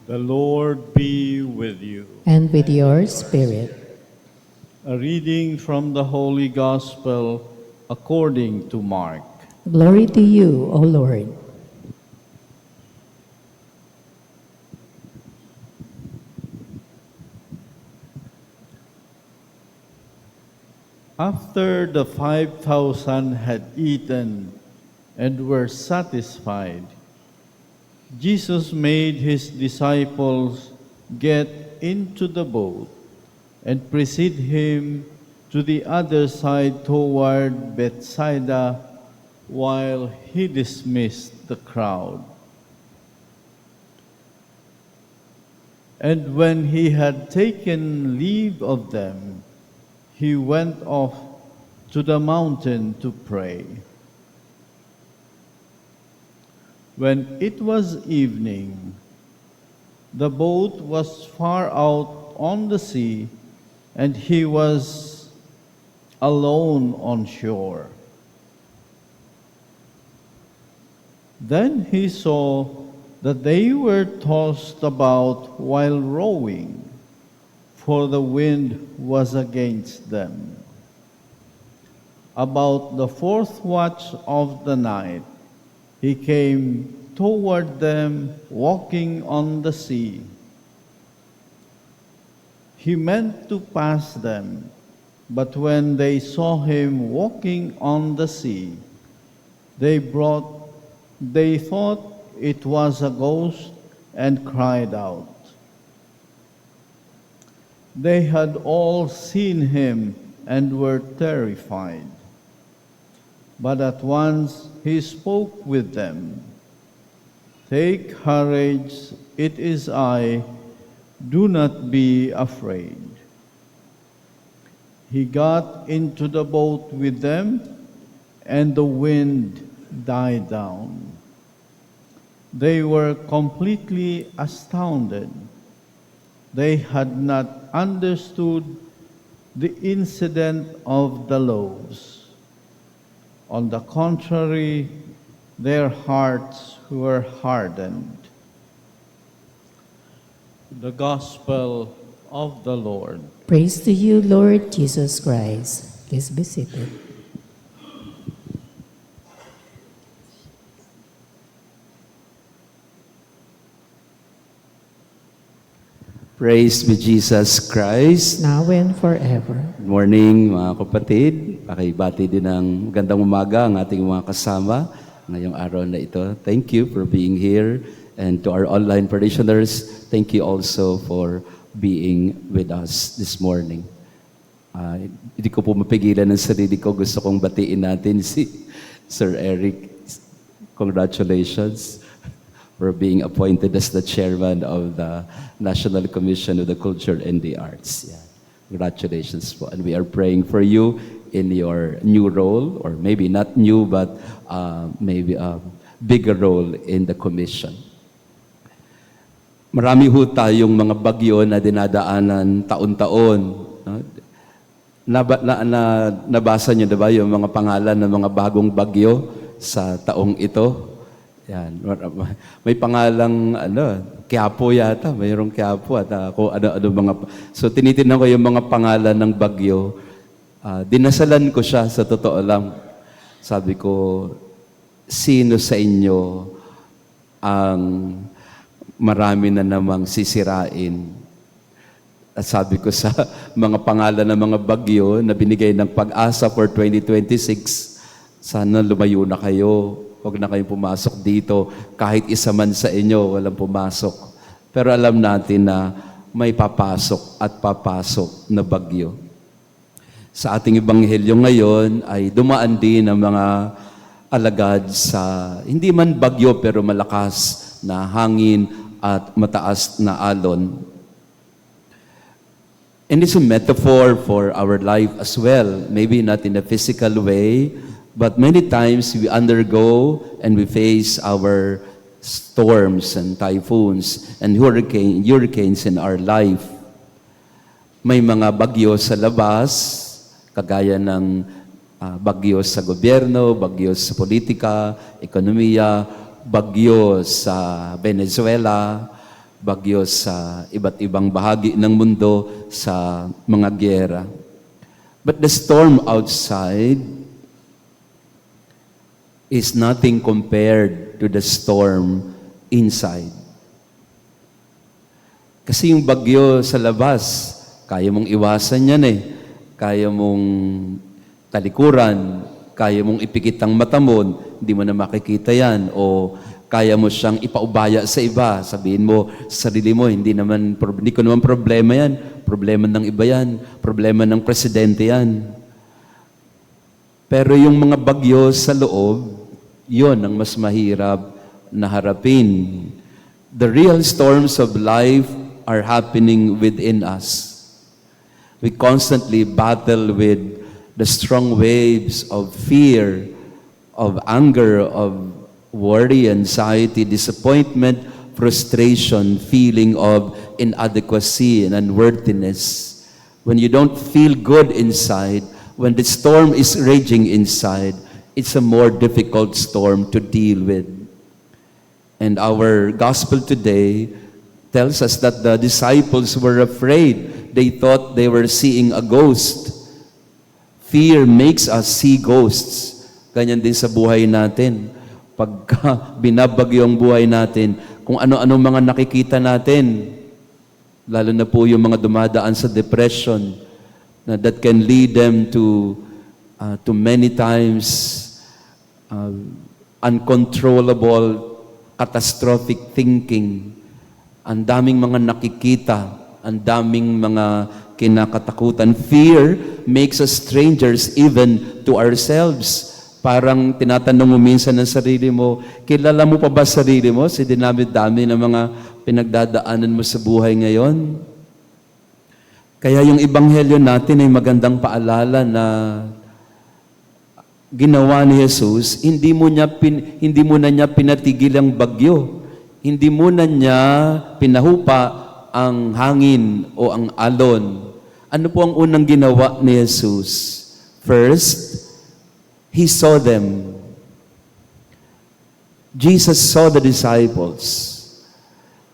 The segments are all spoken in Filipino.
The Lord be with you. And with your spirit. A reading from the Holy Gospel according to Mark. Glory to you, O Lord. After the 5,000 had eaten and were satisfied, Jesus made his disciples get into the boat and precede him to the other side toward Bethsaida while he dismissed the crowd. And when he had taken leave of them, he went off to the mountain to pray. When it was evening, the boat was far out on the sea, and he was alone on shore. Then he saw that they were tossed about while rowing, for the wind was against them. About the fourth watch of the night, he came toward them walking on the sea. He meant to pass them, but when they saw him walking on the sea, they thought it was a ghost and cried out. They had all seen him and were terrified. But at once he spoke with them. "Take courage, it is I, do not be afraid." He got into the boat with them, and the wind died down. They were completely astounded. They had not understood the incident of the loaves. On the contrary, their hearts were hardened. The Gospel of the Lord. Praise to you, Lord Jesus Christ. Please be seated. Praise be Jesus Christ. Now and forever. Good morning mga kapatid. Pakibati din ng magandang umaga ang ating mga kasama ngayong araw na ito. Thank you for being here. And to our online parishioners, thank you also for being with us this morning. Hindi ko po mapigilan ng sarili ko. Gusto kong batiin natin si Sir Eric. Congratulations for being appointed as the chairman of the National Commission of the Culture and the Arts. Yeah. Congratulations po. And we are praying for you in your new role, or maybe not new, but maybe a bigger role in the commission. Marami ho tayong mga bagyo na dinadaanan taon-taon. No? Nabasa niyo diba yung mga pangalan ng mga bagong bagyo sa taong ito? Yan. May pangalang Quiapo yata, mayroong Quiapo at ako ano mga. So tinitingnan ko yung mga pangalan ng bagyo. Dinasalan ko siya sa totoo lang. Sabi ko, sino sa inyo ang marami na namang sisirain? At sabi ko sa mga pangalan ng mga bagyo na binigay ng Pag-asa for 2026, sana lumayo na kayo. Huwag na kayong pumasok dito. Kahit isa man sa inyo, walang pumasok. Pero alam natin na may papasok at papasok na bagyo. Sa ating ebanghelyo ngayon ay dumaan din ang mga alagad sa hindi man bagyo pero malakas na hangin at mataas na alon. And it's a metaphor for our life as well. Maybe not in a physical way, but many times we undergo and we face our storms and typhoons and hurricanes in our life. May mga bagyo sa labas, kagaya ng bagyo sa gobyerno, bagyo sa politika, ekonomiya, bagyo sa Venezuela, bagyo sa iba't ibang bahagi ng mundo, sa mga gyera. But the storm outside is nothing compared to the storm inside. Kasi yung bagyo sa labas, kaya mong iwasan yan eh. Kaya mong talikuran, kaya mong ipikit ang mata mo, hindi mo na makikita yan. O kaya mo siyang ipaubaya sa iba. Sabihin mo sa sarili mo, hindi ko naman problema yan. Problema ng iba yan. Problema ng presidente yan. Pero yung mga bagyo sa loob, yon ang mas mahirap na harapin. The real storms of life are happening within us. We constantly battle with the strong waves of fear, of anger, of worry, anxiety, disappointment, frustration, feeling of inadequacy and unworthiness. When you don't feel good inside, when the storm is raging inside, it's a more difficult storm to deal with. And our gospel today tells us that the disciples were afraid. They thought they were seeing a ghost. Fear makes us see ghosts. Ganyan din sa buhay natin. Pagka binabagyo ang buhay natin, kung ano-ano mga nakikita natin, lalo na po yung mga dumadaan sa depression, na that can lead them to many times uncontrollable, catastrophic thinking. Ang daming mga nakikita, ang daming mga kinakatakutan. Fear makes us strangers even to ourselves. Parang tinatanong mo minsan ng sarili mo, kilala mo pa ba sarili mo? Sa dinami-dami ng mga pinagdadaanan mo sa buhay ngayon. Kaya yung ebanghelyo natin ay magandang paalala na ginawa ni Jesus, hindi mo na niya pinatigil ang bagyo. Hindi mo na niya pinahupa ang hangin o ang alon. Ano po ang unang ginawa ni Jesus? First, He saw them. Jesus saw the disciples.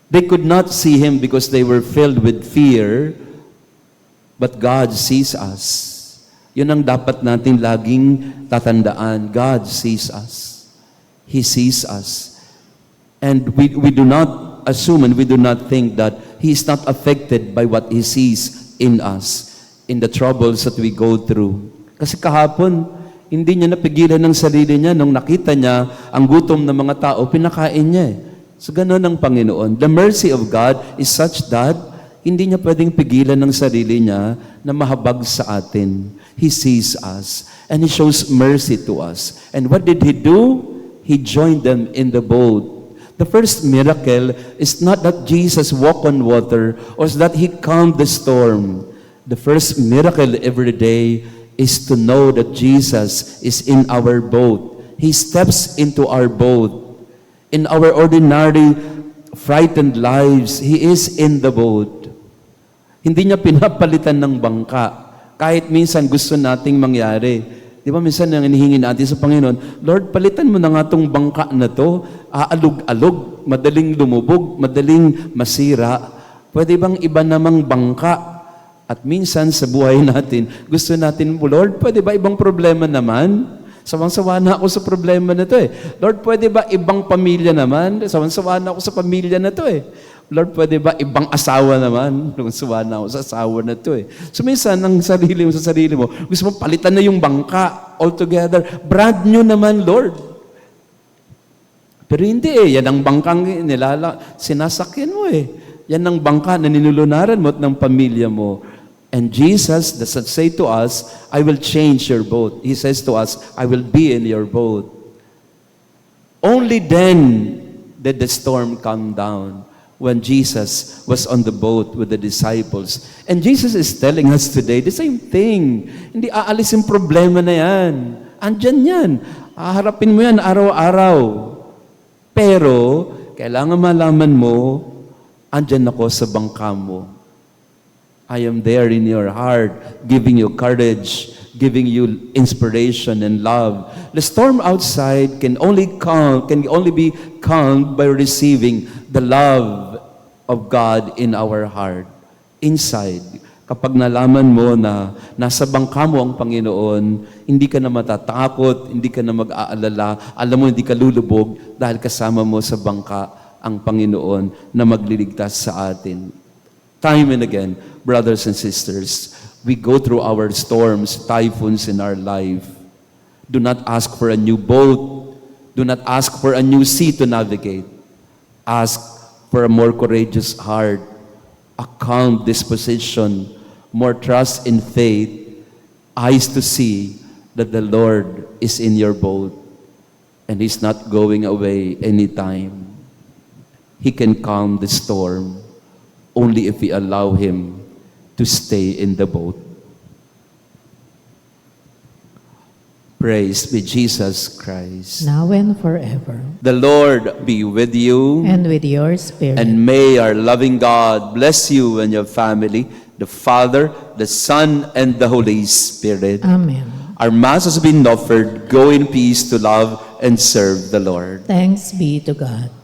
They could not see Him because they were filled with fear, but God sees us. Yun ang dapat natin laging tatandaan. God sees us. He sees us. And we do not assume and we do not think that He is not affected by what He sees in us, in the troubles that we go through. Kasi kahapon, hindi niya napigilan ng sarili niya nung nakita niya ang gutom ng mga tao, pinakain niya. So ganoon ang Panginoon. The mercy of God is such that hindi niya pwedeng pigilan ng sarili niya na mahabag sa atin. He sees us and He shows mercy to us. And what did He do? He joined them in the boat. The first miracle is not that Jesus walked on water or that He calmed the storm. The first miracle every day is to know that Jesus is in our boat. He steps into our boat. In our ordinary, frightened lives, He is in the boat. Hindi niya pinapalitan ng bangka. Kahit minsan gusto nating mangyari. Di ba minsan nang hinihingi natin sa Panginoon, Lord, palitan mo na nga itong bangka na to, aalog-alog, madaling lumubog, madaling masira. Pwede bang iba namang bangka? At minsan sa buhay natin, gusto natin, Lord, pwede ba ibang problema naman? Sawang-sawa na ako sa problema na to eh. Lord, pwede ba ibang pamilya naman? Sawang-sawa na ako sa pamilya na to eh. Lord, pwede ba ibang asawa naman? Sawa na ako sa asawa na to eh. So minsan, ang sarili mo sa sarili mo, gusto mo palitan na yung bangka altogether. Brand new naman, Lord. Pero hindi eh. Yan ang bangkang sinasakyan mo eh. Yan ang bangka na ninulunaran mo at ng pamilya mo. And Jesus doesn't say to us, I will change your boat. He says to us, I will be in your boat. Only then did the storm come down, when Jesus was on the boat with the disciples. And Jesus is telling us today the same thing. Hindi aalis yung problema na yan. Andyan yan. Haharapin mo yan araw-araw. Pero, kailangan malaman mo, andyan ako sa bangka mo. I am there in your heart, giving you courage, giving you inspiration and love. The storm outside can only be calmed by receiving the love of God in our heart, inside. Kapag nalaman mo na nasa bangka mo ang Panginoon, hindi ka na matatakot, hindi ka na mag-aalala, alam mo hindi ka lulubog dahil kasama mo sa bangka ang Panginoon na magliligtas sa atin. Time and again, brothers and sisters, we go through our storms, typhoons in our life. Do not ask for a new boat. Do not ask for a new sea to navigate. Ask for a more courageous heart, a calm disposition, more trust in faith, eyes to see that the Lord is in your boat and He's not going away anytime. He can calm the storm only if we allow Him to stay in the boat. Praise be Jesus Christ. now and forever. The Lord be with you. And with your spirit. And may our loving God bless you and your family, the Father, the Son, and the Holy Spirit. Amen. Our Mass has been offered. Go in peace to love and serve the Lord. Thanks be to God.